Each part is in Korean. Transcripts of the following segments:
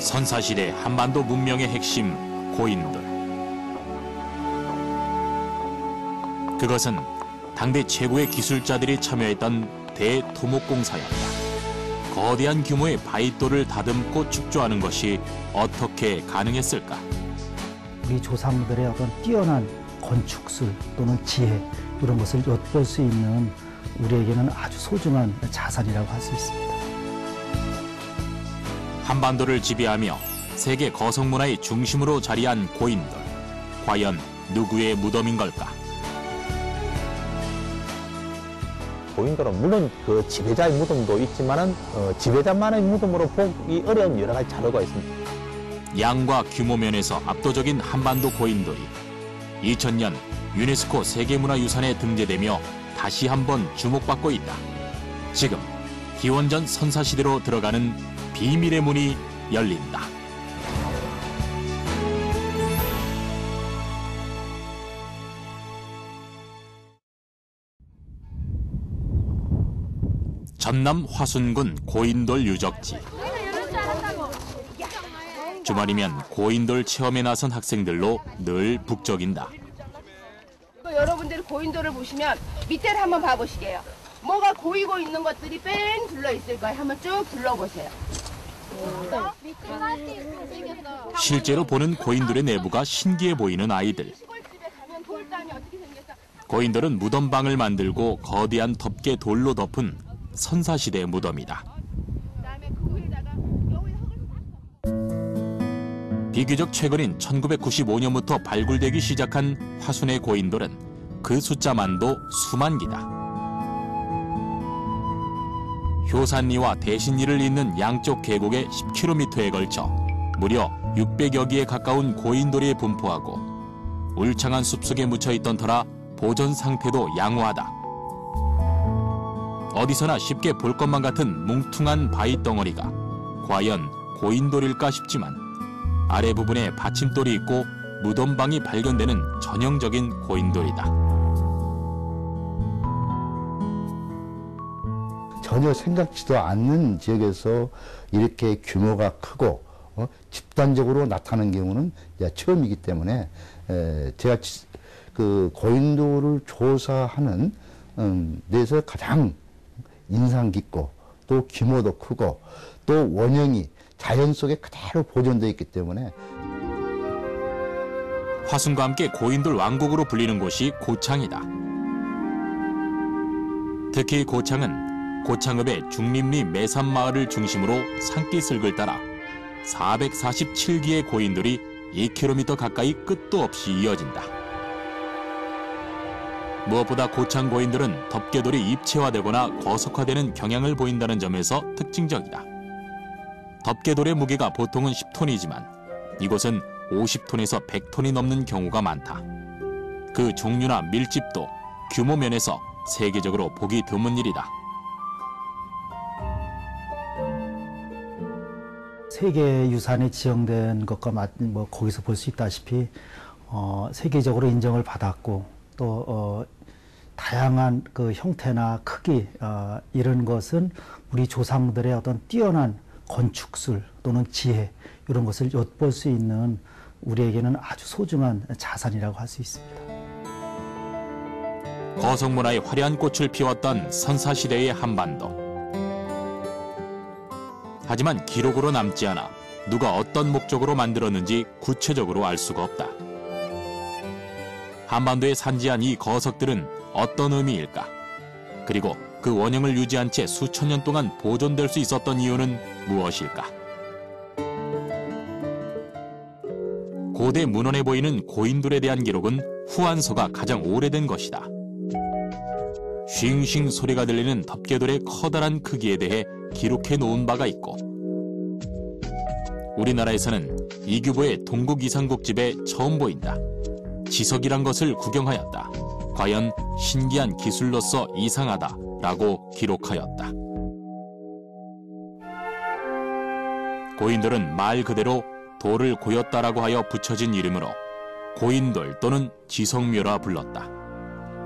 선사시대 한반도 문명의 핵심 고인돌. 그것은 당대 최고의 기술자들이 참여했던 대토목공사였다. 거대한 규모의 바위돌을 다듬고 축조하는 것이 어떻게 가능했을까? 우리 조상들의 어떤 뛰어난 건축술 또는 지혜, 이런 것을 엿볼 수 있는 우리에게는 아주 소중한 자산이라고 할 수 있습니다. 한반도를 지배하며 세계 거성문화의 중심으로 자리한 고인돌. 과연 누구의 무덤인 걸까? 고인돌은 물론 그 지배자의 무덤도 있지만은 지배자만의 무덤으로 보기 어려운 여러 가지 자료가 있습니다. 양과 규모 면에서 압도적인 한반도 고인돌이 2000년 유네스코 세계문화유산에 등재되며 다시 한번 주목받고 있다. 지금 기원전 선사시대로 들어가는 비밀의 문이 열린다. 전남 화순군 고인돌 유적지. 주말이면 고인돌 체험에 나선 학생들로 늘 북적인다. 여러분들이 고인돌을 보시면 밑에를 한번 봐보시게요. 뭐가 고이고 있는 것들이 뺑 둘러 있을 거예요. 한번 쭉 둘러보세요. 실제로 보는 고인돌의 내부가 신기해 보이는 아이들. 고인돌은 무덤방을 만들고 거대한 덮개 돌로 덮은 선사시대 무덤이다. 비교적 최근인 1995년부터 발굴되기 시작한 화순의 고인돌은 그 숫자만도 수만 기다. 효산리와 대신리를 잇는 양쪽 계곡의 10km에 걸쳐 무려 600여 기에 가까운 고인돌이 분포하고 울창한 숲속에 묻혀있던 터라 보존 상태도 양호하다. 어디서나 쉽게 볼 것만 같은 뭉퉁한 바위 덩어리가 과연 고인돌일까 싶지만 아래 부분에 받침돌이 있고 무덤방이 발견되는 전형적인 고인돌이다. 전혀 생각지도 않는 지역에서 이렇게 규모가 크고 집단적으로 나타나는 경우는 처음이기 때문에 제가 그 고인돌을 조사하는 데서 가장 인상 깊고 또 규모도 크고 또 원형이 자연 속에 그대로 보존되어 있기 때문에 화순과 함께 고인돌 왕국으로 불리는 곳이 고창이다. 특히 고창은 고창읍의 중림리 매산마을을 중심으로 산기슭을 따라 447기의 고인돌이 2km 가까이 끝도 없이 이어진다. 무엇보다 고창 고인돌은 덮개돌이 입체화되거나 거석화되는 경향을 보인다는 점에서 특징적이다. 덮개돌의 무게가 보통은 10톤이지만 이곳은 50톤에서 100톤이 넘는 경우가 많다. 그 종류나 밀집도, 규모 면에서 세계적으로 보기 드문 일이다. 세계유산에 지정된 것과 거기서 볼 수 있다시피 세계적으로 인정을 받았고 또 다양한 그 형태나 크기 이런 것은 우리 조상들의 어떤 뛰어난 건축술 또는 지혜, 이런 것을 엿볼 수 있는 우리에게는 아주 소중한 자산이라고 할 수 있습니다. 거성문화의 화려한 꽃을 피웠던 선사시대의 한반도. 하지만 기록으로 남지 않아 누가 어떤 목적으로 만들었는지 구체적으로 알 수가 없다. 한반도에 산지한 이 거석들은 어떤 의미일까? 그리고 그 원형을 유지한 채 수천 년 동안 보존될 수 있었던 이유는 무엇일까? 고대 문헌에 보이는 고인돌에 대한 기록은 후한서가 가장 오래된 것이다. 쉥쉥 소리가 들리는 덮개돌의 커다란 크기에 대해 기록해 놓은 바가 있고 우리나라에서는 이규보의 동국이상국집에 처음 보인다. 지석이란 것을 구경하였다. 과연 신기한 기술로서 이상하다라고 기록하였다. 고인돌은 말 그대로 돌을 고였다라고 하여 붙여진 이름으로 고인돌 또는 지석묘라 불렀다.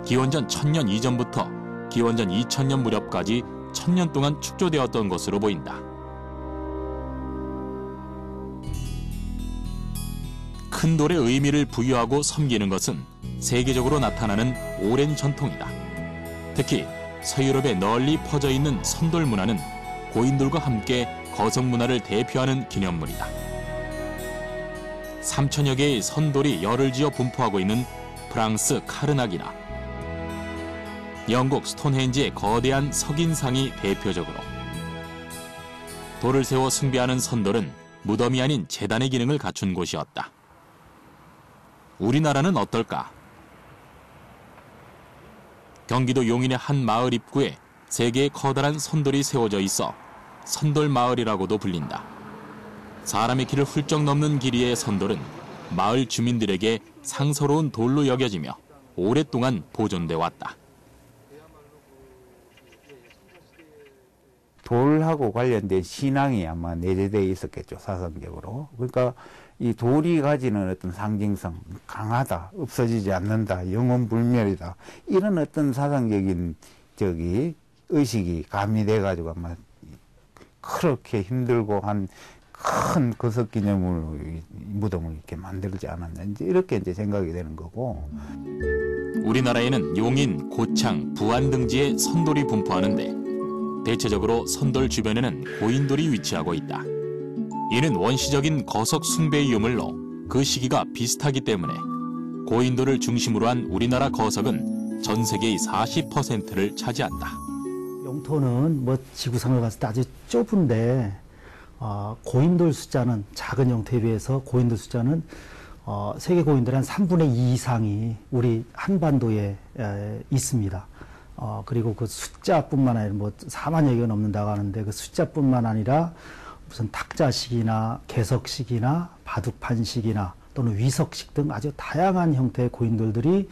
기원전 1000년 이전부터 기원전 2000년 무렵까지 1000년 동안 축조되었던 것으로 보인다. 큰 돌의 의미를 부여하고 섬기는 것은 세계적으로 나타나는 오랜 전통이다. 특히 서유럽에 널리 퍼져 있는 선돌 문화는 고인돌과 함께 거석 문화를 대표하는 기념물이다. 3,000여 개의 선돌이 열을 지어 분포하고 있는 프랑스 카르낙이나 영국 스톤헨지의 거대한 석인상이 대표적으로, 돌을 세워 숭배하는 선돌은 무덤이 아닌 제단의 기능을 갖춘 곳이었다. 우리나라는 어떨까? 경기도 용인의 한 마을 입구에 3개의 커다란 선돌이 세워져 있어 선돌마을이라고도 불린다. 사람의 길을 훌쩍 넘는 길이의 선돌은 마을 주민들에게 상서로운 돌로 여겨지며 오랫동안 보존돼 왔다. 돌하고 관련된 신앙이 아마 내재되어 있었겠죠, 사상적으로. 그러니까 이 돌이 가지는 어떤 상징성, 강하다, 없어지지 않는다, 영원불멸이다, 이런 어떤 사상적인 의식이 가미돼 가지고 아마 그렇게 힘들고 한 큰 거석 기념물 무덤을 이렇게 만들지 않았나, 이렇게 이제 생각이 되는 거고. 우리나라에는 용인, 고창, 부안 등지에 선돌이 분포하는데 대체적으로 선돌 주변에는 고인돌이 위치하고 있다. 이는 원시적인 거석 숭배의 유물로 그 시기가 비슷하기 때문에 고인돌을 중심으로 한 우리나라 거석은 전 세계의 40%를 차지한다. 영토는 뭐 지구상을 봤을 때 아주 좁은데 고인돌 숫자는, 작은 영토에 비해서 고인돌 숫자는 세계 고인돌의 한 3분의 2 이상이 우리 한반도에 있습니다. 그리고 그 숫자뿐만 아니라 뭐 4만여 개가 넘는다고 하는데, 그 숫자뿐만 아니라 무슨 탁자식이나 개석식이나 바둑판식이나 또는 위석식 등 아주 다양한 형태의 고인돌들이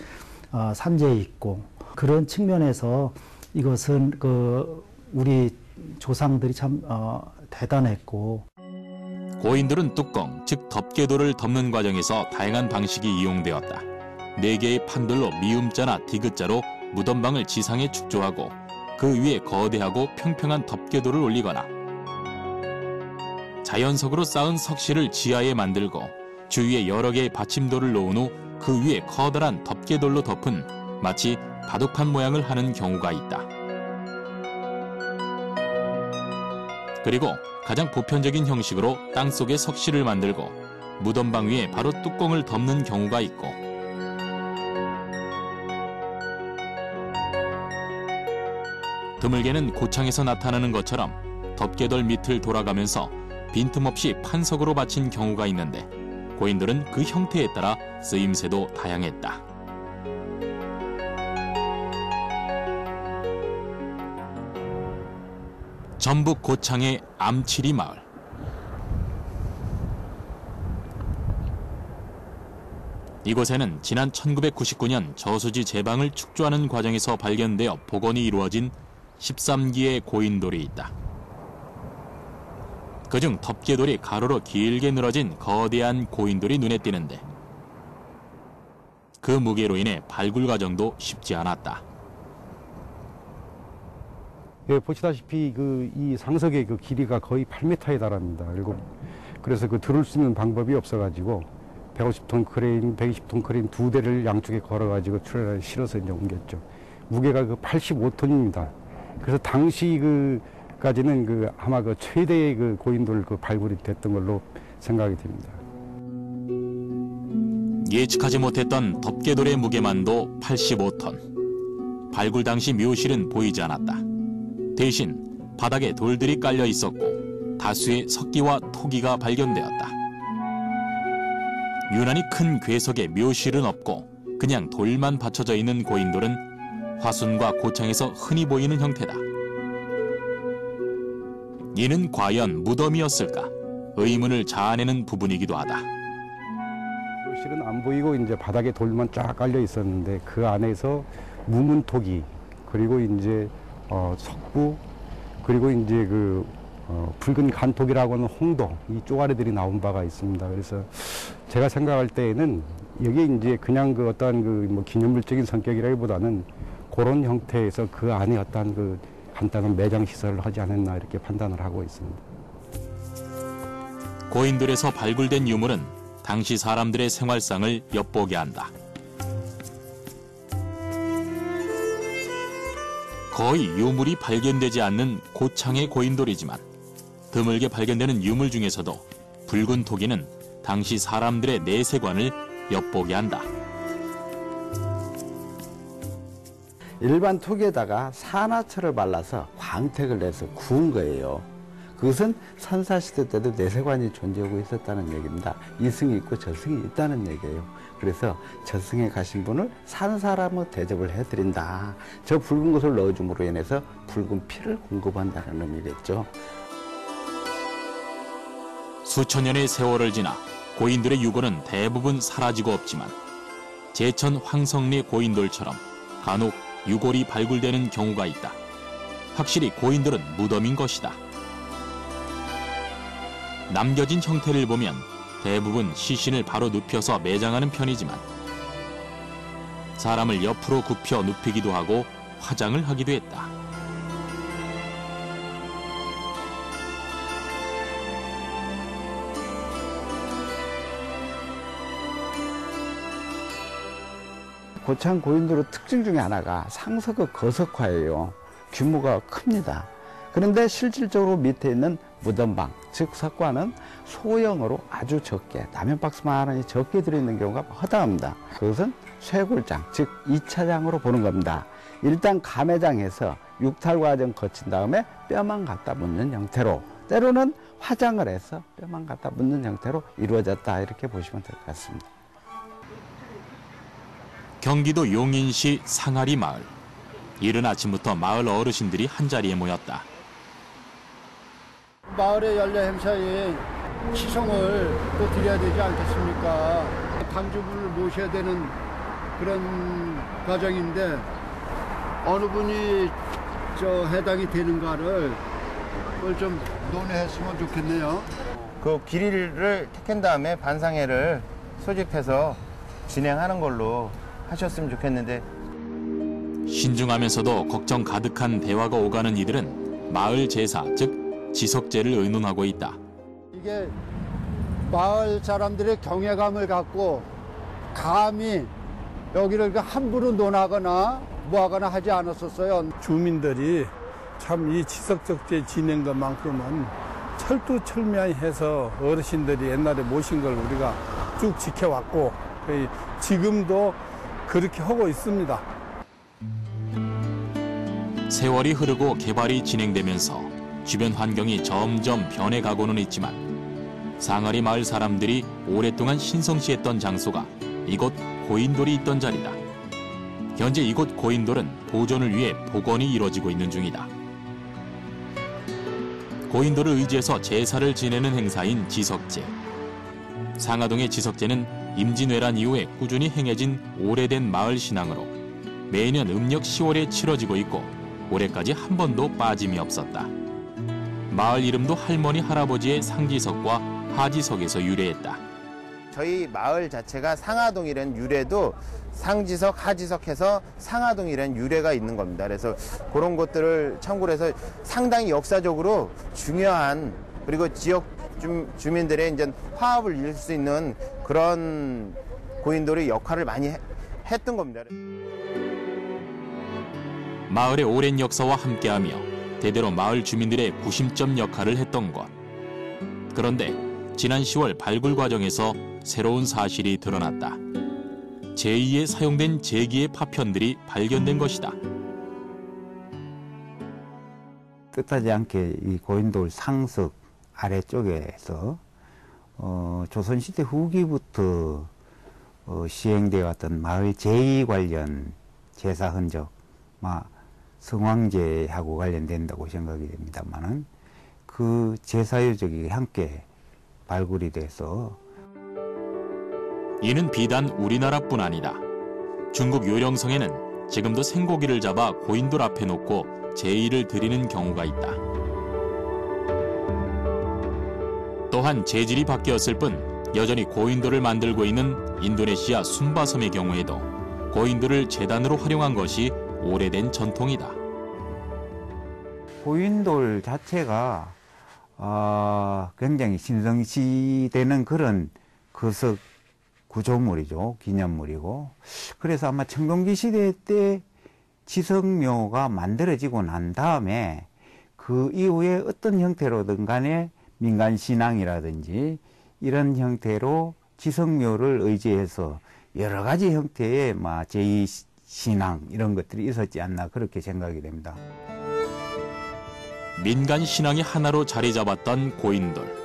산재해 있고, 그런 측면에서 이것은 우리 조상들이 참 대단했고. 고인돌은 뚜껑, 즉 덮개돌을 덮는 과정에서 다양한 방식이 이용되었다. 4개의 판돌로 미음자나 디귿자로 무덤방을 지상에 축조하고 그 위에 거대하고 평평한 덮개돌을 올리거나, 자연석으로 쌓은 석실을 지하에 만들고 주위에 여러 개의 받침돌을 놓은 후 그 위에 커다란 덮개돌로 덮은 마치 바둑판 모양을 하는 경우가 있다. 그리고 가장 보편적인 형식으로 땅속에 석실을 만들고 무덤방 위에 바로 뚜껑을 덮는 경우가 있고, 드물게는 고창에서 나타나는 것처럼 덮개돌 밑을 돌아가면서 빈틈없이 판석으로 받친 경우가 있는데, 고인돌은 그 형태에 따라 쓰임새도 다양했다. 전북 고창의 암치리 마을. 이곳에는 지난 1999년 저수지 제방을 축조하는 과정에서 발견되어 복원이 이루어진 13기의 고인돌이 있다. 그중 덮개돌이 가로로 길게 늘어진 거대한 고인돌이 눈에 띄는데, 그 무게로 인해 발굴 과정도 쉽지 않았다. 예, 보시다시피 이 상석의 그 길이가 거의 8m에 달합니다. 그래서 들을 수 있는 방법이 없어가지고 150톤 크레인, 120톤 크레인 2대를 양쪽에 걸어가지고 트레일러에 실어서 이제 옮겼죠. 무게가 85톤입니다. 그래서 당시 까지는 아마 최대의 고인돌 발굴이 됐던 걸로 생각이 됩니다. 예측하지 못했던 덮개돌의 무게만도 85톤. 발굴 당시 묘실은 보이지 않았다. 대신 바닥에 돌들이 깔려 있었고 다수의 석기와 토기가 발견되었다. 유난히 큰 궤석에 묘실은 없고 그냥 돌만 받쳐져 있는 고인돌은 화순과 고창에서 흔히 보이는 형태다. 이는 과연 무덤이었을까? 의문을 자아내는 부분이기도 하다. 묘실은 안 보이고 이제 바닥에 돌만 쫙 깔려 있었는데, 그 안에서 무문토기, 그리고 이제 석부, 그리고 이제 붉은 간톡이라고 하는 홍도, 이 쪼가리들이 나온 바가 있습니다. 그래서 제가 생각할 때에는 여기에 이제 그냥 어떠한 기념물적인 성격이라기보다는 그런 형태에서 그 안에 어떠한 간단한 매장 시설을 하지 않았나, 이렇게 판단을 하고 있습니다. 고인돌에서 발굴된 유물은 당시 사람들의 생활상을 엿보게 한다. 거의 유물이 발견되지 않는 고창의 고인돌이지만 드물게 발견되는 유물 중에서도 붉은 토기는 당시 사람들의 내세관을 엿보게 한다. 일반 토기에다가 산화철을 발라서 광택을 내서 구운 거예요. 그것은 선사시대 때도 내세관이 존재하고 있었다는 얘기입니다. 이승이 있고 저승이 있다는 얘기예요. 그래서 저승에 가신 분을 산 사람으로 대접을 해드린다. 저 붉은 것을 넣어줌으로 인해서 붉은 피를 공급한다는 의미겠죠. 수천 년의 세월을 지나 고인돌의 유골은 대부분 사라지고 없지만 제천 황성리 고인돌처럼 간혹 유골이 발굴되는 경우가 있다. 확실히 고인돌은 무덤인 것이다. 남겨진 형태를 보면 대부분 시신을 바로 눕혀서 매장하는 편이지만 사람을 옆으로 굽혀 눕히기도 하고 화장을 하기도 했다. 고창 고인돌의 특징 중에 하나가 상석의 거석화예요. 규모가 큽니다. 그런데 실질적으로 밑에 있는 무덤방, 즉 석관은 소형으로 아주 적게, 라면 박스만하니 적게 들어있는 경우가 허다합니다. 그것은 쇄골장, 즉 2차장으로 보는 겁니다. 일단 감회장해서 육탈 과정 거친 다음에 뼈만 갖다 묻는 형태로, 때로는 화장을 해서 뼈만 갖다 묻는 형태로 이루어졌다, 이렇게 보시면 될 것 같습니다. 경기도 용인시 상아리 마을. 이른 아침부터 마을 어르신들이 한자리에 모였다. 마을의 연례 행사에 치성을 또 드려야 되지 않겠습니까? 당주분을 모셔야 되는 그런 과정인데 어느 분이 해당이 되는가를 그걸 좀 논의했으면 좋겠네요. 그 길이를 택한 다음에 반상회를 소집해서 진행하는 걸로 하셨으면 좋겠는데. 신중하면서도 걱정 가득한 대화가 오가는 이들은 마을 제사, 즉 지석제를 의논하고 있다. 이게 마을 사람들의 경외감을 갖고 감히 여기를 함부로 논하거나 뭐하거나 하지 않았었어요. 주민들이 참 이 지석적제 진행 것만큼은 철두철미해서 어르신들이 옛날에 모신 걸 우리가 쭉 지켜왔고 지금도 그렇게 하고 있습니다. 세월이 흐르고 개발이 진행되면서 주변 환경이 점점 변해가고는 있지만 상아리 마을 사람들이 오랫동안 신성시했던 장소가 이곳 고인돌이 있던 자리다. 현재 이곳 고인돌은 보존을 위해 복원이 이뤄지고 있는 중이다. 고인돌을 의지해서 제사를 지내는 행사인 지석제. 상하동의 지석제는 임진왜란 이후에 꾸준히 행해진 오래된 마을 신앙으로 매년 음력 10월에 치러지고 있고 올해까지 한 번도 빠짐이 없었다. 마을 이름도 할머니 할아버지의 상지석과 하지석에서 유래했다. 저희 마을 자체가 상하동이라는 유래도 상지석, 하지석 해서 상하동이라는 유래가 있는 겁니다. 그래서 그런 것들을 참고로 해서 상당히 역사적으로 중요한, 그리고 지역 주민들의 이제 화합을 이룰 수 있는 그런 고인돌의 역할을 많이 했던 겁니다. 마을의 오랜 역사와 함께하며 대대로 마을 주민들의 구심점 역할을 했던 것. 그런데 지난 10월 발굴 과정에서 새로운 사실이 드러났다. 제2에 사용된 제기의 파편들이 발견된 것이다. 뜻하지 않게 이 고인돌 상석 아래쪽에서 조선시대 후기부터 시행되어 왔던 마을 제의 관련 제사 흔적, 성황제하고 관련된다고 생각이 됩니다만은 그 제사 요적이 함께 발굴이 돼서 이는 비단 우리나라뿐 아니다. 중국 요령성에는 지금도 생고기를 잡아 고인돌 앞에 놓고 제의를 드리는 경우가 있다. 또한 재질이 바뀌었을 뿐 여전히 고인돌을 만들고 있는 인도네시아 순바섬의 경우에도 고인돌을 제단으로 활용한 것이 오래된 전통이다. 고인돌 자체가 굉장히 신성시되는 그런 거석 구조물이죠. 기념물이고. 그래서 아마 청동기 시대 때 지성묘가 만들어지고 난 다음에 그 이후에 어떤 형태로든 간에 민간 신앙이라든지 이런 형태로 지성묘를 의지해서 여러 가지 형태의 제2신앙 이런 것들이 있었지 않나 그렇게 생각이 됩니다. 민간 신앙이 하나로 자리 잡았던 고인돌.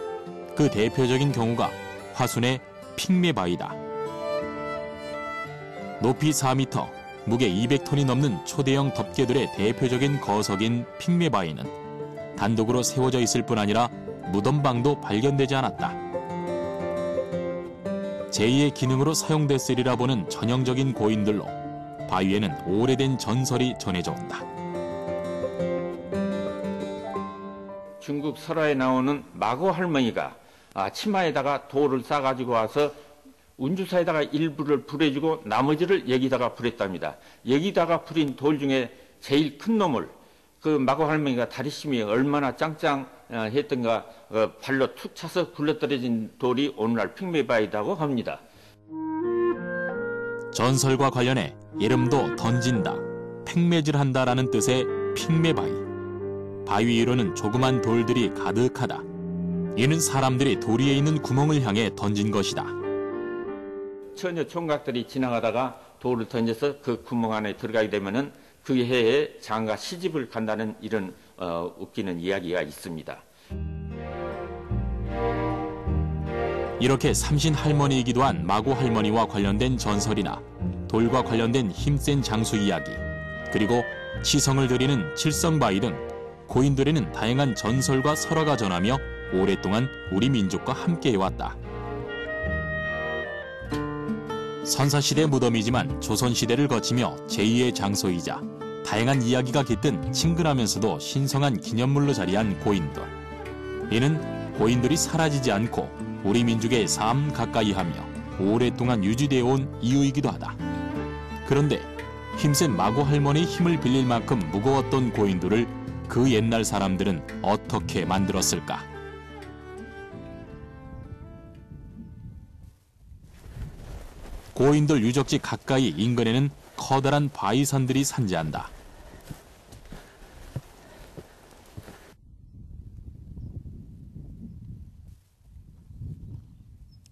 그 대표적인 경우가 화순의 핑매바위다. 높이 4m, 무게 200톤이 넘는 초대형 덮개돌의 대표적인 거석인 핑매바위는 단독으로 세워져 있을 뿐 아니라 무덤방도 발견되지 않았다. 제2의 기능으로 사용됐으리라 보는 전형적인 고인돌로 바위에는 오래된 전설이 전해져 온다. 중국 설화에 나오는 마고 할머니가 치마에다가 돌을 싸가지고 와서 운주사에다가 일부를 불해주고 나머지를 여기다가 불했답니다. 여기다가 불인 돌 중에 제일 큰 놈을 그 마고 할머니가 다리심이 얼마나 짱짱했던가 발로 툭 차서 굴러떨어진 돌이 오늘날 핑매바위라고 합니다. 전설과 관련해 이름도 던진다, 팽매질한다라는 뜻의 핑매바위. 바위 위로는 조그만 돌들이 가득하다. 이는 사람들이 돌 위에 있는 구멍을 향해 던진 것이다. 처녀 총각들이 지나가다가 돌을 던져서 그 구멍 안에 들어가게 되면은 그 해에 장가 시집을 간다는 이런 웃기는 이야기가 있습니다. 이렇게 삼신 할머니이기도 한 마고 할머니와 관련된 전설이나 돌과 관련된 힘센 장수 이야기, 그리고 치성을 드리는 칠성바위 등 고인돌에는 다양한 전설과 설화가 전하며 오랫동안 우리 민족과 함께해왔다. 선사시대 무덤이지만 조선시대를 거치며 제2의 장소이자 다양한 이야기가 깃든 친근하면서도 신성한 기념물로 자리한 고인돌. 이는 고인돌이 사라지지 않고 우리 민족의 삶 가까이하며 오랫동안 유지되어 온 이유이기도 하다. 그런데 힘센 마고 할머니의 힘을 빌릴 만큼 무거웠던 고인돌을 그 옛날 사람들은 어떻게 만들었을까? 고인돌 유적지 가까이 인근에는 커다란 바위산들이 산재한다.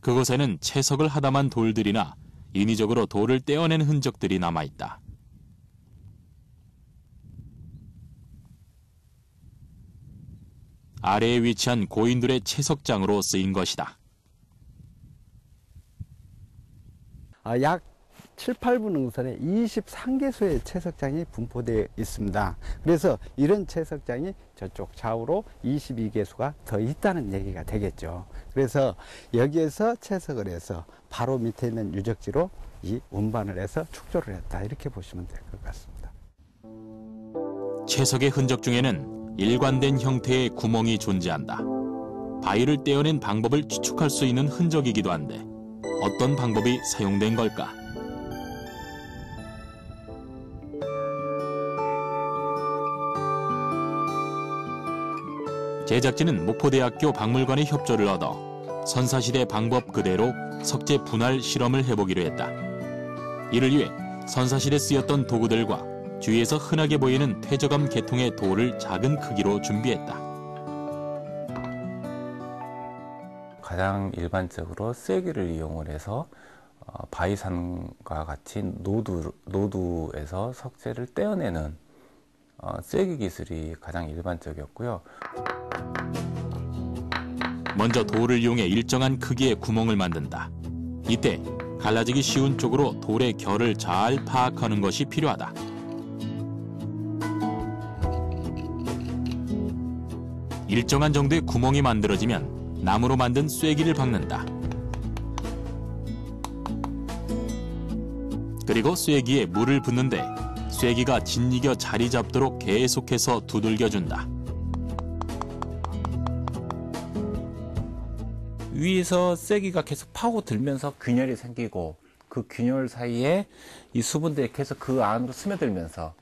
그곳에는 채석을 하다만 돌들이나 인위적으로 돌을 떼어낸 흔적들이 남아있다. 아래에 위치한 고인돌의 채석장으로 쓰인 것이다. 약 7, 8분 능선에 23개소의 채석장이 분포되어 있습니다. 그래서 이런 채석장이 저쪽 좌우로 22개소가 더 있다는 얘기가 되겠죠. 그래서 여기에서 채석을 해서 바로 밑에 있는 유적지로 이 운반을 해서 축조를 했다. 이렇게 보시면 될 것 같습니다. 채석의 흔적 중에는 일관된 형태의 구멍이 존재한다. 바위를 떼어낸 방법을 추측할 수 있는 흔적이기도 한데 어떤 방법이 사용된 걸까? 제작진은 목포대학교 박물관의 협조를 얻어 선사시대 방법 그대로 석재 분할 실험을 해보기로 했다. 이를 위해 선사시대 쓰였던 도구들과 주위에서 흔하게 보이는 퇴적암 계통의 돌을 작은 크기로 준비했다. 가장 일반적으로 쐐기를 이용을 해서 바위산과 같이 노두에서 석재를 떼어내는 쐐기 기술이 가장 일반적이었고요. 먼저 돌을 이용해 일정한 크기의 구멍을 만든다. 이때 갈라지기 쉬운 쪽으로 돌의 결을 잘 파악하는 것이 필요하다. 일정한 정도의 구멍이 만들어지면 나무로 만든 쐐기를 박는다. 그리고 쐐기에 물을 붓는데 쐐기가 짓이겨 자리 잡도록 계속해서 두들겨준다. 위에서 쐐기가 계속 파고들면서 균열이 생기고 그 균열 사이에 이 수분들이 계속 그 안으로 스며들면서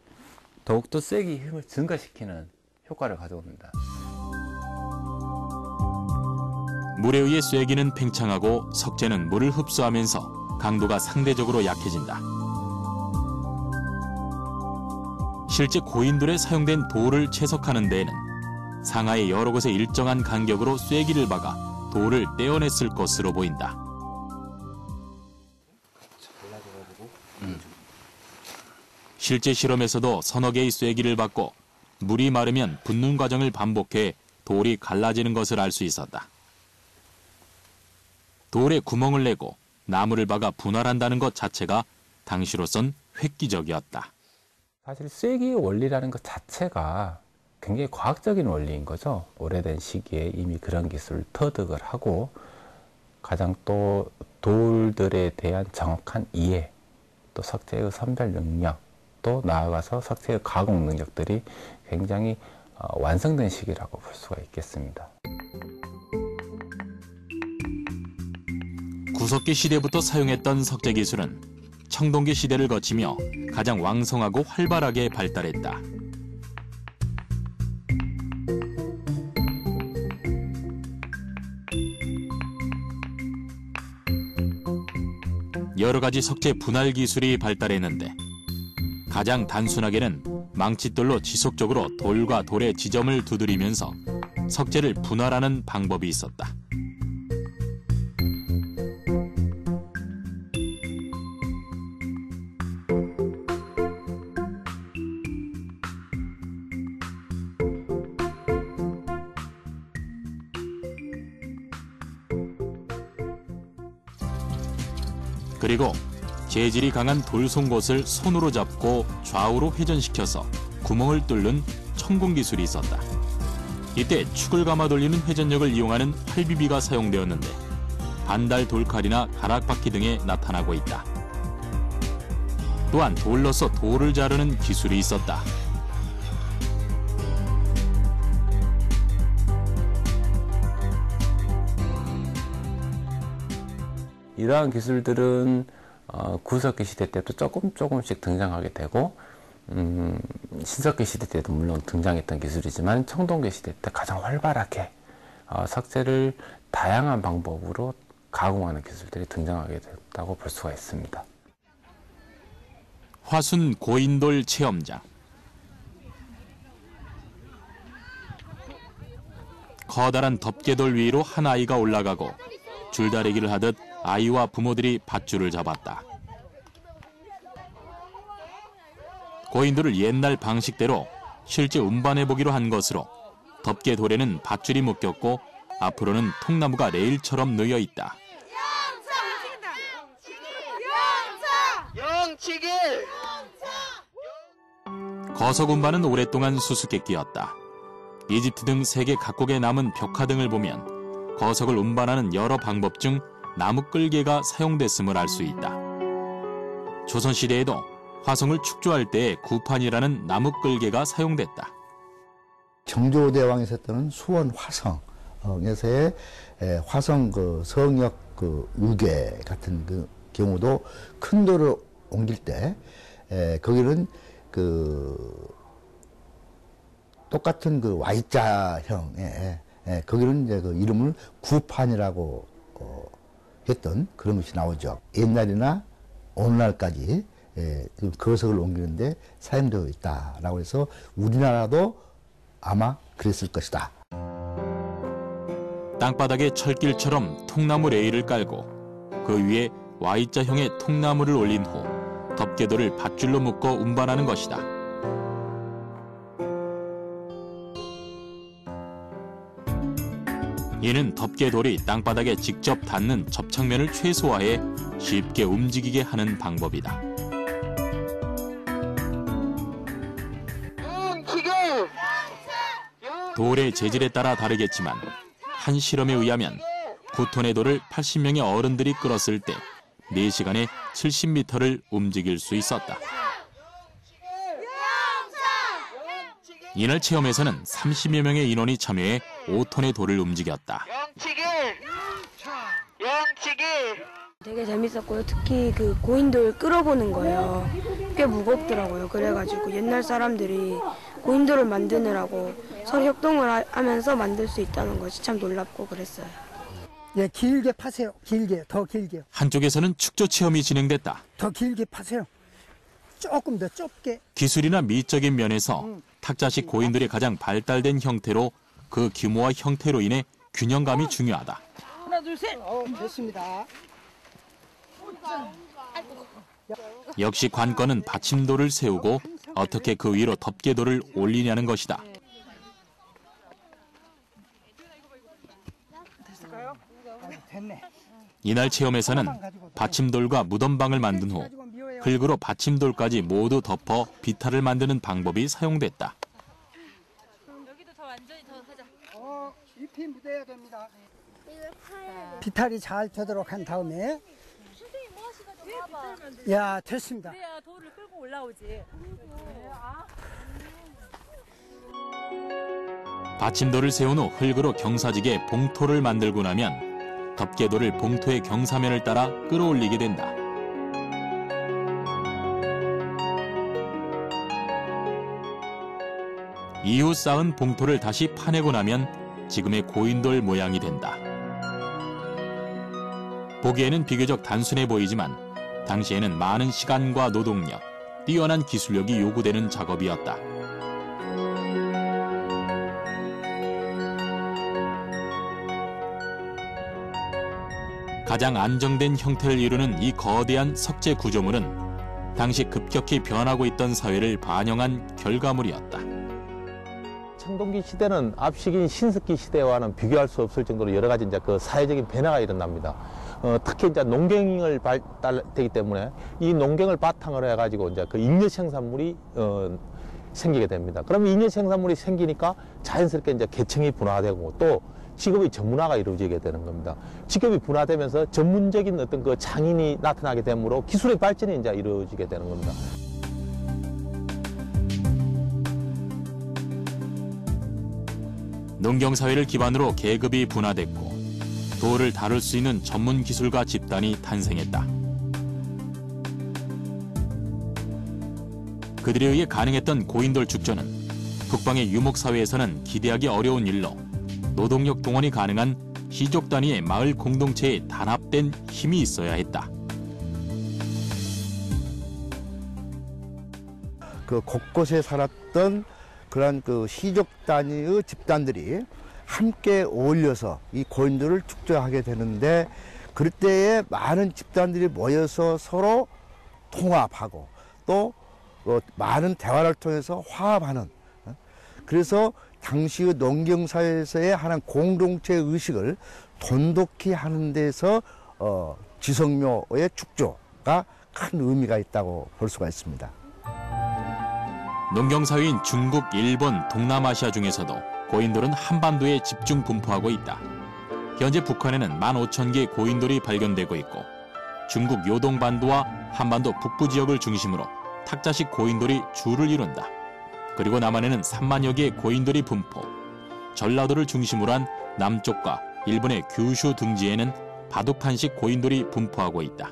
더욱더 쐐기 힘을 증가시키는 효과를 가져옵니다. 물에 의해 쐐기는 팽창하고 석재는 물을 흡수하면서 강도가 상대적으로 약해진다. 실제 고인돌에 사용된 돌을 채석하는 데에는 상하의 여러 곳에 일정한 간격으로 쐐기를 박아 돌을 떼어냈을 것으로 보인다. 실제 실험에서도 서너 개의 쐐기를 박고 물이 마르면 붓는 과정을 반복해 돌이 갈라지는 것을 알 수 있었다. 돌에 구멍을 내고 나무를 박아 분할한다는 것 자체가 당시로선 획기적이었다. 사실 쐐기의 원리라는 것 자체가 굉장히 과학적인 원리인 거죠. 오래된 시기에 이미 그런 기술을 터득을 하고 가장 또 돌들에 대한 정확한 이해, 또 석재의 선별 능력, 또 나아가서 석재의 가공 능력들이 굉장히 완성된 시기라고 볼 수가 있겠습니다. 구석기 시대부터 사용했던 석재 기술은 청동기 시대를 거치며 가장 왕성하고 활발하게 발달했다. 여러 가지 석재 분할 기술이 발달했는데 가장 단순하게는 망칫돌로 지속적으로 돌과 돌의 지점을 두드리면서 석재를 분할하는 방법이 있었다. 그리고 재질이 강한 돌송곳을 손으로 잡고 좌우로 회전시켜서 구멍을 뚫는 천공 기술이 있었다. 이때 축을 감아 돌리는 회전력을 이용하는 활비비가 사용되었는데 반달 돌칼이나 가락바퀴 등에 나타나고 있다. 또한 돌로서 돌을 자르는 기술이 있었다. 이러한 기술들은 구석기 시대 때도 조금씩 등장하게 되고 신석기 시대 때도 물론 등장했던 기술이지만 청동기 시대 때 가장 활발하게 석재를 다양한 방법으로 가공하는 기술들이 등장하게 됐다고 볼 수가 있습니다. 화순 고인돌 체험장. 커다란 덮개돌 위로 한 아이가 올라가고 줄다리기를 하듯 아이와 부모들이 밧줄을 잡았다. 고인돌을 옛날 방식대로 실제 운반해보기로 한 것으로 덮개돌에는 밧줄이 묶였고 앞으로는 통나무가 레일처럼 놓여 있다. 거석 운반은 오랫동안 수수께끼였다. 이집트 등 세계 각국에 남은 벽화 등을 보면 거석을 운반하는 여러 방법 중 나무 끌개가 사용됐음을 알 수 있다. 조선시대에도 화성을 축조할 때의 구판이라는 나무 끌개가 사용됐다. 정조대왕이 썼던 수원 화성에서의 화성 그 성역 그 유괴 같은 그 경우도 큰 돌을 옮길 때 거기는 그 똑같은 그 Y자형의 거기는 이제 그 이름을 구판이라고 했던 그런 것이 나오죠. 옛날이나 오늘날까지 거석을 옮기는데 사용되어 있다라고 해서 우리나라도 아마 그랬을 것이다. 땅바닥에 철길처럼 통나무 레일을 깔고 그 위에 Y자형의 통나무를 올린 후 덮개돌을 밧줄로 묶어 운반하는 것이다. 이는 덮개돌이 땅바닥에 직접 닿는 접착면을 최소화해 쉽게 움직이게 하는 방법이다. 돌의 재질에 따라 다르겠지만 한 실험에 의하면 9톤의 돌을 80명의 어른들이 끌었을 때 4시간에 70m를 움직일 수 있었다. 이날 체험에서는 30여 명의 인원이 참여해 5톤의 돌을 움직였다. 되게 재밌었고요. 특히 그 고인돌 끌어보는 거예요. 꽤 무겁더라고요. 그래가지고 옛날 사람들이 고인돌을 만드느라고 서로 협동을 하면서 만들 수 있다는 것이 참 놀랍고 그랬어요. 예, 길게 파세요. 길게, 더 길게요. 한쪽에서는 축조 체험이 진행됐다. 더 길게 파세요. 조금 더 좁게. 기술이나 미적인 면에서 탁자식 고인돌이 가장 발달된 형태로 그 규모와 형태로 인해 균형감이 중요하다. 하나, 둘, 셋. 됐습니다. 역시 관건은 받침돌을 세우고 어떻게 그 위로 덮개돌을 올리냐는 것이다. 이날 체험에서는 받침돌과 무덤방을 만든 후 흙으로 받침돌까지 모두 덮어 비탈을 만드는 방법이 사용됐다. 여기도 더 완전히 더 하자. 잎이 묻어야 됩니다. 비탈이 잘 되도록 한 다음에. 선생님 뭐 하시가지고 봐봐. 야, 됐습니다. 그래야 돌을 끌고 올라오지. 받침돌을 세운 후 흙으로 경사지게 봉토를 만들고 나면 덮개돌을 봉토의 경사면을 따라 끌어올리게 된다. 이후 쌓은 봉토를 다시 파내고 나면 지금의 고인돌 모양이 된다. 보기에는 비교적 단순해 보이지만 당시에는 많은 시간과 노동력, 뛰어난 기술력이 요구되는 작업이었다. 가장 안정된 형태를 이루는 이 거대한 석재 구조물은 당시 급격히 변하고 있던 사회를 반영한 결과물이었다. 청동기 시대는 앞식인 신석기 시대와는 비교할 수 없을 정도로 여러 가지 이제 그 사회적인 변화가 일어납니다. 특히 이제 농경을 발달되기 때문에 이 농경을 바탕으로 해가지고 이제 그 잉여 생산물이 생기게 됩니다. 그러면 잉여 생산물이 생기니까 자연스럽게 이제 계층이 분화되고 또 직업의 전문화가 이루어지게 되는 겁니다. 직업이 분화되면서 전문적인 어떤 그 장인이 나타나게 되므로 기술의 발전이 이제 이루어지게 되는 겁니다. 농경사회를 기반으로 계급이 분화됐고 돌을 다룰 수 있는 전문 기술가 집단이 탄생했다. 그들에 의해 가능했던 고인돌 축조는 북방의 유목사회에서는 기대하기 어려운 일로 노동력 동원이 가능한 시족 단위의 마을 공동체에 단합된 힘이 있어야 했다. 그 곳곳에 살았던 그런 그 시족 단위의 집단들이 함께 어울려서 이 고인돌을 축조하게 되는데 그럴 때에 많은 집단들이 모여서 서로 통합하고 또 많은 대화를 통해서 화합하는 그래서 당시의 농경사회에서의 하나의 공동체 의식을 돈독히 하는 데서 지성묘의 축조가 큰 의미가 있다고 볼 수가 있습니다. 농경사회인 중국, 일본, 동남아시아 중에서도 고인돌은 한반도에 집중 분포하고 있다. 현재 북한에는 15,000개의 고인돌이 발견되고 있고 중국 요동반도와 한반도 북부 지역을 중심으로 탁자식 고인돌이 주를 이룬다. 그리고 남한에는 3만여 개의 고인돌이 분포, 전라도를 중심으로 한 남쪽과 일본의 규슈 등지에는 바둑판식 고인돌이 분포하고 있다.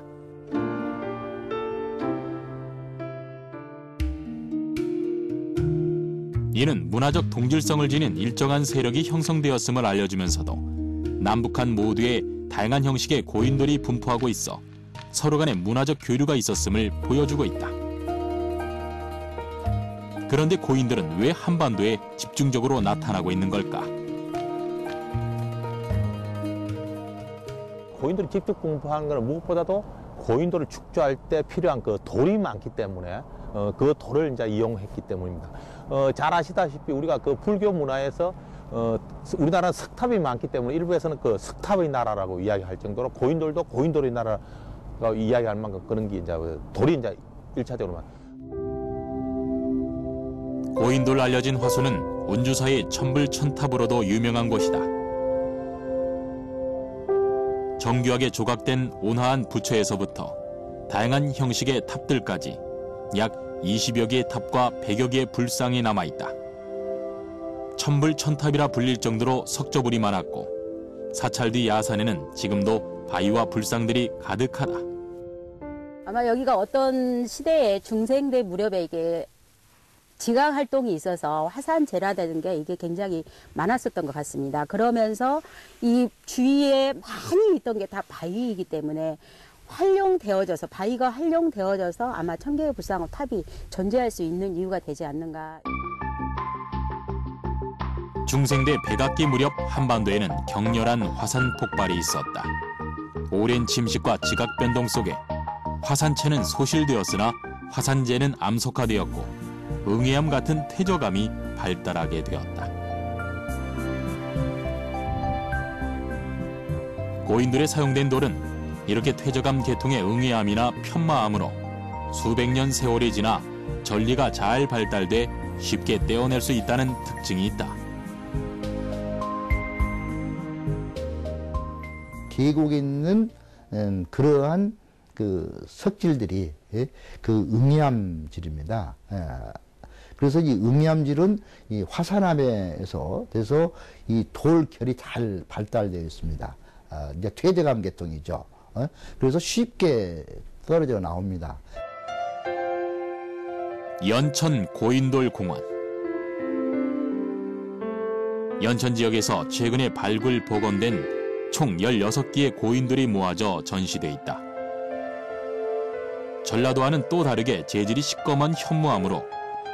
이는 문화적 동질성을 지닌 일정한 세력이 형성되었음을 알려주면서도 남북한 모두에 다양한 형식의 고인돌이 분포하고 있어 서로 간의 문화적 교류가 있었음을 보여주고 있다. 그런데 고인돌은 왜 한반도에 집중적으로 나타나고 있는 걸까? 고인돌이 직접 분포하는 것은 무엇보다도 고인돌을 축조할 때 필요한 그 돌이 많기 때문에 그 돌을 이제 이용했기 때문입니다. 잘 아시다시피 우리가 그 불교 문화에서 우리나라는 석탑이 많기 때문에 일부에서는 그 석탑의 나라라고 이야기할 정도로 고인돌도 고인돌의 나라라고 이야기할 만큼 그런 게 이제 돌이 이제 1차적으로만. 고인돌 알려진 화수는 운주사의 천불천탑으로도 유명한 곳이다. 정교하게 조각된 온화한 부처에서부터 다양한 형식의 탑들까지 약 20여 개의 탑과 100여 개의 불상이 남아있다. 천불천탑이라 불릴 정도로 석조불이 많았고 사찰 뒤 야산에는 지금도 바위와 불상들이 가득하다. 아마 여기가 어떤 시대에 중생대 무렵에 이게 지각 활동이 있어서 화산재라든가 이게 굉장히 많았었던 것 같습니다. 그러면서 이 주위에 많이 있던 게 다 바위이기 때문에 바위가 활용되어져서 아마 청계의 불상호 탑이 존재할 수 있는 이유가 되지 않는가. 중생대 백악기 무렵 한반도에는 격렬한 화산 폭발이 있었다. 오랜 침식과 지각 변동 속에 화산체는 소실되었으나 화산재는 암석화되었고 응해암 같은 퇴적암이 발달하게 되었다. 고인돌에 사용된 돌은 이렇게 퇴적암 계통의 응해암이나 편마암으로 수백 년 세월이 지나 전리가 잘 발달돼 쉽게 떼어낼 수 있다는 특징이 있다. 계곡에 있는 그러한 그 석질들이 그 응해암질입니다. 그래서 이 응해암질은 이 화산암에서 돼서 이 돌결이 잘 발달되어 있습니다. 이제 퇴적암 계통이죠. 그래서 쉽게 떨어져 나옵니다. 연천 고인돌 공원. 연천 지역에서 최근에 발굴 복원된 총 16개의 고인돌이 모아져 전시돼 있다. 전라도와는 또 다르게 재질이 시꺼먼 현무암으로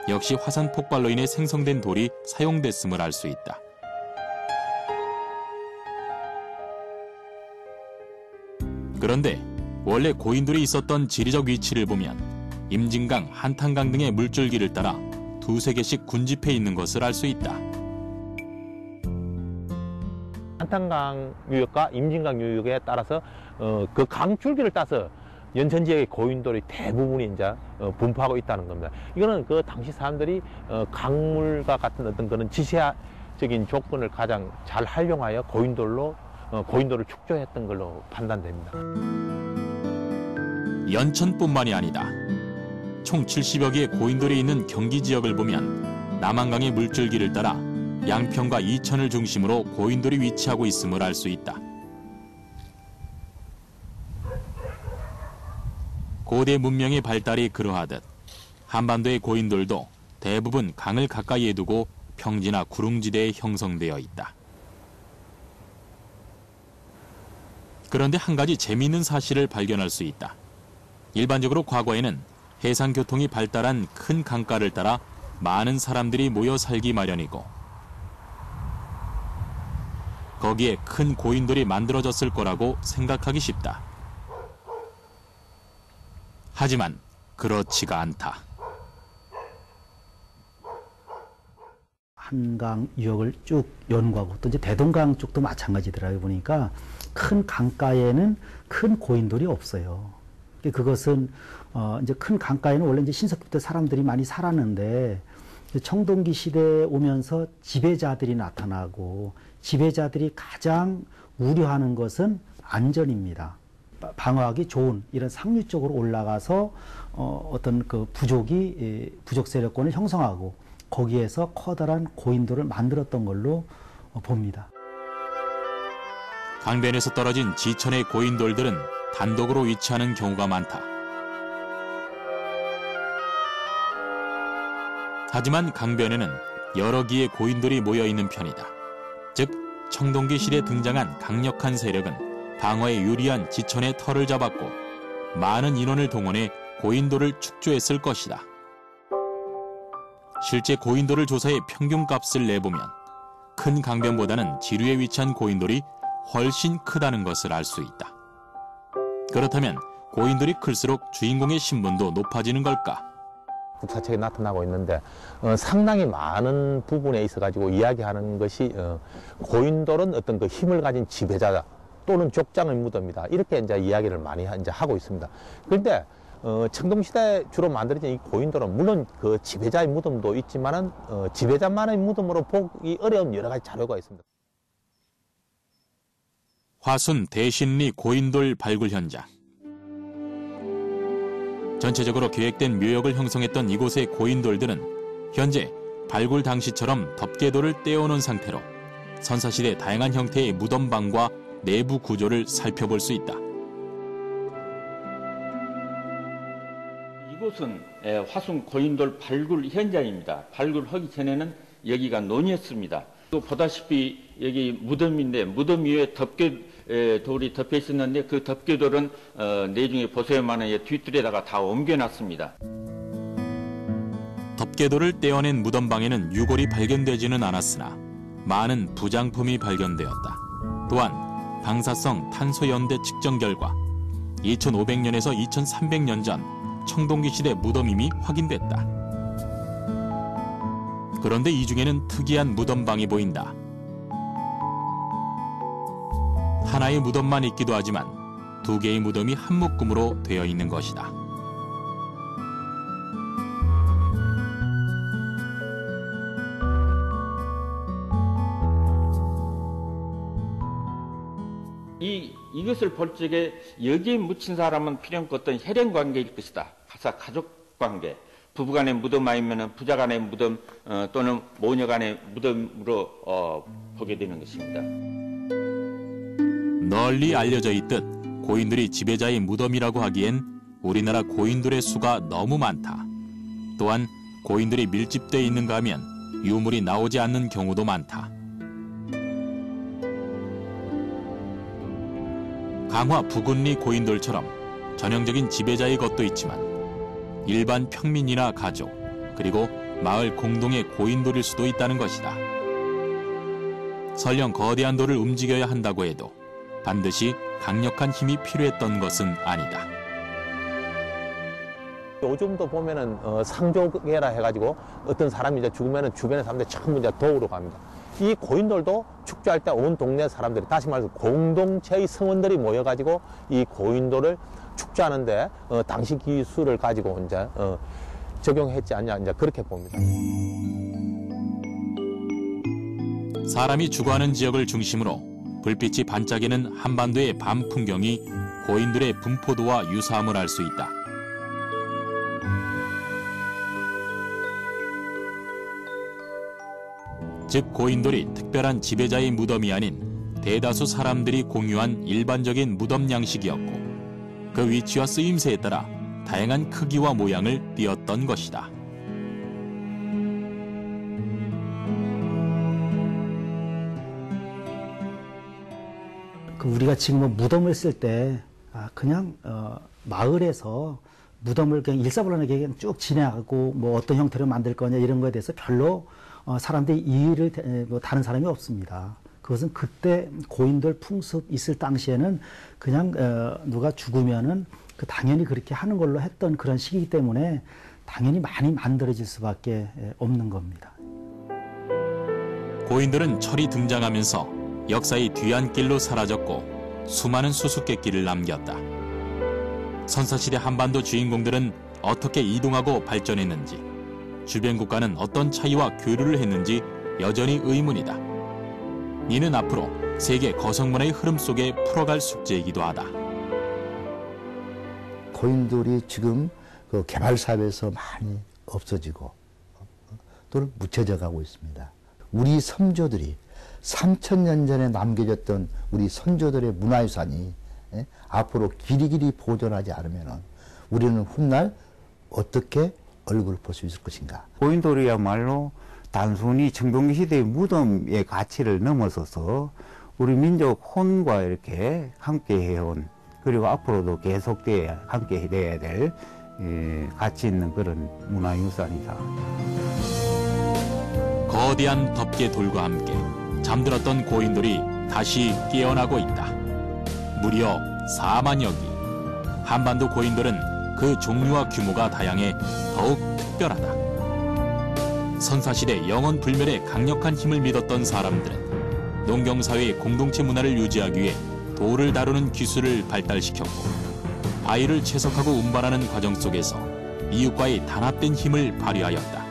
역시 화산 폭발로 인해 생성된 돌이 사용됐음을 알 수 있다. 그런데 원래 고인돌이 있었던 지리적 위치를 보면 임진강, 한탄강 등의 물줄기를 따라 두세 개씩 군집해 있는 것을 알 수 있다. 한탄강 유역과 임진강 유역에 따라서 그 강줄기를 따서 연천 지역의 고인돌이 대부분이 이제 분포하고 있다는 겁니다. 이거는 그 당시 사람들이 강물과 같은 어떤 그런 지시적인 조건을 가장 잘 활용하여 고인돌을 축조했던 걸로 판단됩니다. 연천뿐만이 아니다. 총 70여 개의 고인돌이 있는 경기 지역을 보면 남한강의 물줄기를 따라 양평과 이천을 중심으로 고인돌이 위치하고 있음을 알 수 있다. 고대 문명의 발달이 그러하듯 한반도의 고인돌도 대부분 강을 가까이에 두고 평지나 구릉지대에 형성되어 있다. 그런데 한 가지 재미있는 사실을 발견할 수 있다. 일반적으로 과거에는 해상교통이 발달한 큰 강가를 따라 많은 사람들이 모여 살기 마련이고 거기에 큰 고인돌이 만들어졌을 거라고 생각하기 쉽다. 하지만 그렇지가 않다. 한강 유역을 쭉 연구하고 또 이제 대동강 쪽도 마찬가지더라고요. 보니까 큰 강가에는 큰 고인돌이 없어요. 그것은 이제 큰 강가에는 원래 이제 신석기 때 사람들이 많이 살았는데 청동기 시대에 오면서 지배자들이 나타나고 지배자들이 가장 우려하는 것은 안전입니다. 방어하기 좋은 이런 상류 쪽으로 올라가서 어떤 그 부족 세력권을 형성하고 거기에서 커다란 고인돌을 만들었던 걸로 봅니다. 강변에서 떨어진 지천의 고인돌들은 단독으로 위치하는 경우가 많다. 하지만 강변에는 여러 기의 고인돌이 모여있는 편이다. 즉 청동기 시대에 등장한 강력한 세력은 방어에 유리한 지천의 털을 잡았고 많은 인원을 동원해 고인돌을 축조했을 것이다. 실제 고인돌을 조사해 평균값을 내보면 큰 강변보다는 지류에 위치한 고인돌이 훨씬 크다는 것을 알 수 있다. 그렇다면 고인돌이 클수록 주인공의 신분도 높아지는 걸까? 국사책에 나타나고 있는데 상당히 많은 부분에 있어가지고 이야기하는 것이 고인돌은 어떤 그 힘을 가진 지배자다 또는 족장의 무덤이다 이렇게 이제 이야기를 많이 이제 하고 있습니다. 그런데 청동시대에 주로 만들어진 이 고인돌은 물론 그 지배자의 무덤도 있지만은 지배자만의 무덤으로 보기 어려운 여러 가지 자료가 있습니다. 화순 대신리 고인돌 발굴 현장. 전체적으로 계획된 묘역을 형성했던 이곳의 고인돌들은 현재 발굴 당시처럼 덮개돌을 떼어놓은 상태로 선사시대 다양한 형태의 무덤방과 내부 구조를 살펴볼 수 있다. 이곳은 화순 고인돌 발굴 현장입니다. 발굴하기 전에는 여기가 논이었습니다. 또 보다시피 여기 무덤인데 무덤 위에 덮개돌이 덮여 있었는데 그 덮개돌은 내중에 보셔야만은 뒷뜰에다가 다 옮겨놨습니다. 덮개돌을 떼어낸 무덤방에는 유골이 발견되지는 않았으나 많은 부장품이 발견되었다. 또한 방사성 탄소연대 측정 결과 2500년에서 2300년 전 청동기 시대 무덤임이 확인됐다. 그런데 이 중에는 특이한 무덤방이 보인다. 하나의 무덤만 있기도 하지만 두 개의 무덤이 한 묶음으로 되어 있는 것이다. 이것을 볼 적에 여기에 묻힌 사람은 필연코 어떤 혈연 관계일 것이다. 가족 관계. 부부간의 무덤 아니면 부자간의 무덤 또는 모녀간의 무덤으로 보게 되는 것입니다. 널리 알려져 있듯 고인돌이 지배자의 무덤이라고 하기엔 우리나라 고인돌의 수가 너무 많다. 또한 고인돌이 밀집되어 있는가 하면 유물이 나오지 않는 경우도 많다. 강화 부군리 고인돌처럼 전형적인 지배자의 것도 있지만 일반 평민이나 가족, 그리고 마을 공동의 고인돌일 수도 있다는 것이다. 설령 거대한 돌을 움직여야 한다고 해도 반드시 강력한 힘이 필요했던 것은 아니다. 요즘도 보면은 상조계라 해가지고 어떤 사람이 이제 죽으면은 주변의 사람들이 전부 이제 도우러 갑니다. 이 고인돌도 축제할 때 온 동네 사람들이, 다시 말해서 공동체의 성원들이 모여가지고 이 고인돌을 축제하는데 당시 기술을 가지고 이제 적용했지 않냐, 이제 그렇게 봅니다. 사람이 주거하는 지역을 중심으로 불빛이 반짝이는 한반도의 밤 풍경이 고인돌의 분포도와 유사함을 알 수 있다. 즉 고인돌이 특별한 지배자의 무덤이 아닌 대다수 사람들이 공유한 일반적인 무덤 양식이었고 그 위치와 쓰임새에 따라 다양한 크기와 모양을 띠었던 것이다. 우리가 지금 무덤을 쓸 때 그냥 마을에서 무덤을 그냥 일사불란하게 그냥 쭉 진행하고 뭐 어떤 형태로 만들 거냐 이런 거에 대해서 별로 사람들이 이의를 다른 사람이 없습니다. 그것은 그때 고인돌 풍습 있을 당시에는 그냥 누가 죽으면은 당연히 그렇게 하는 걸로 했던 그런 시기이기 때문에 당연히 많이 만들어질 수밖에 없는 겁니다. 고인돌은 철이 등장하면서 역사의 뒤안길로 사라졌고 수많은 수수께끼를 남겼다. 선사시대 한반도 주인공들은 어떻게 이동하고 발전했는지, 주변 국가는 어떤 차이와 교류를 했는지 여전히 의문이다. 이는 앞으로 세계 거성문화의 흐름 속에 풀어갈 숙제이기도 하다. 고인돌이 지금 그 개발 사업에서 많이 없어지고 또는 묻혀져 가고 있습니다. 우리 선조들이 3000년 전에 남겨졌던 우리 선조들의 문화유산이 앞으로 길이길이 보존하지 않으면 우리는 훗날 어떻게 얼굴을 볼 수 있을 것인가. 고인돌이야말로 단순히 청동기 시대의 무덤의 가치를 넘어서서 우리 민족 혼과 이렇게 함께 해온, 그리고 앞으로도 계속돼야 함께 해야 될 가치 있는 그런 문화유산이다. 거대한 덮개돌과 함께 잠들었던 고인돌이 다시 깨어나고 있다. 무려 4만여 기. 한반도 고인돌은 그 종류와 규모가 다양해 더욱 특별하다. 선사시대 영원 불멸의 강력한 힘을 믿었던 사람들은 농경사회의 공동체 문화를 유지하기 위해 돌을 다루는 기술을 발달시켰고 바위를 채석하고 운반하는 과정 속에서 이웃과의 단합된 힘을 발휘하였다.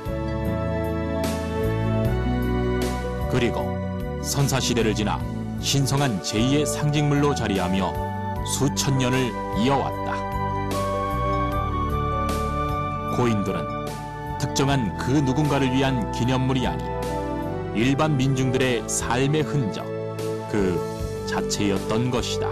그리고 선사시대를 지나 신성한 제2의 상징물로 자리하며 수천 년을 이어왔다. 고인돌은 특정한 그 누군가를 위한 기념물이 아닌 일반 민중들의 삶의 흔적 그 자체였던 것이다.